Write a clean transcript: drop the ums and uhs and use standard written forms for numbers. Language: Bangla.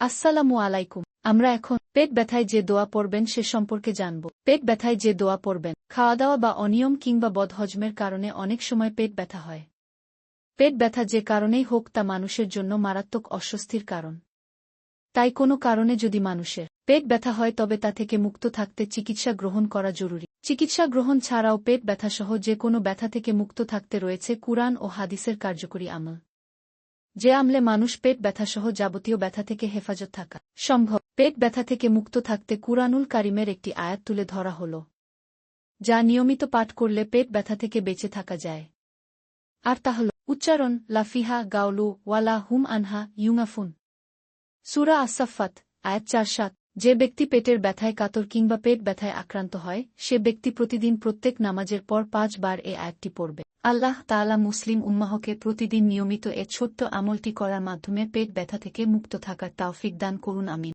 আসসালামু আলাইকুম। আমরা এখন পেট ব্যথায় যে দোয়া পড়বেন সে সম্পর্কে জানব। পেট ব্যথায় যে দোয়া পড়বেন, খাওয়া দাওয়া বা অনিয়ম কিংবা বদহজমের কারণে অনেক সময় পেট ব্যথা হয়। পেট ব্যথা যে কারণেই হোক তা মানুষের জন্য মারাত্মক অস্বস্তির কারণ। তাই কোনো কারণে যদি মানুষের পেট ব্যথা হয় তবে তা থেকে মুক্ত থাকতে চিকিৎসা গ্রহণ করা জরুরি। চিকিৎসা গ্রহণ ছাড়াও পেট ব্যথাসহ যে কোনো ব্যথা থেকে মুক্ত থাকতে রয়েছে কুরআন ও হাদিসের কার্যকরী আমল। যে আমলে মানুষ পেট ব্যথাসহ যাবতীয় ব্যথা থেকে হেফাজত থাকা সম্ভব। পেট ব্যথা থেকে মুক্ত থাকতে কুরআনুল কারিমের একটি আয়াত তুলে ধরা হল, যা নিয়মিত পাঠ করলে পেট ব্যথা থেকে বেঁচে থাকা যায়। আর তা হল উচ্চারণ লাফিহা গাউলু ওয়ালা হুম আনহা ইউঙাফুন। সূরা আস-সাফফাত আয়াত ৪-৭। যে ব্যক্তি পেটের ব্যথায় কাতর কিংবা পেট ব্যথায় আক্রান্ত হয়, সে ব্যক্তি প্রতিদিন প্রত্যেক নামাজের পর ৫ বার এ আয়াতটি পড়বে। আল্লাহ তাআলা মুসলিম উম্মাহকে প্রতিদিন নিয়মিত এ ছোট্ট আমলটি করার মাধ্যমে পেট ব্যথা থেকে মুক্ত থাকার তাওফিক দান করুন, আমিন।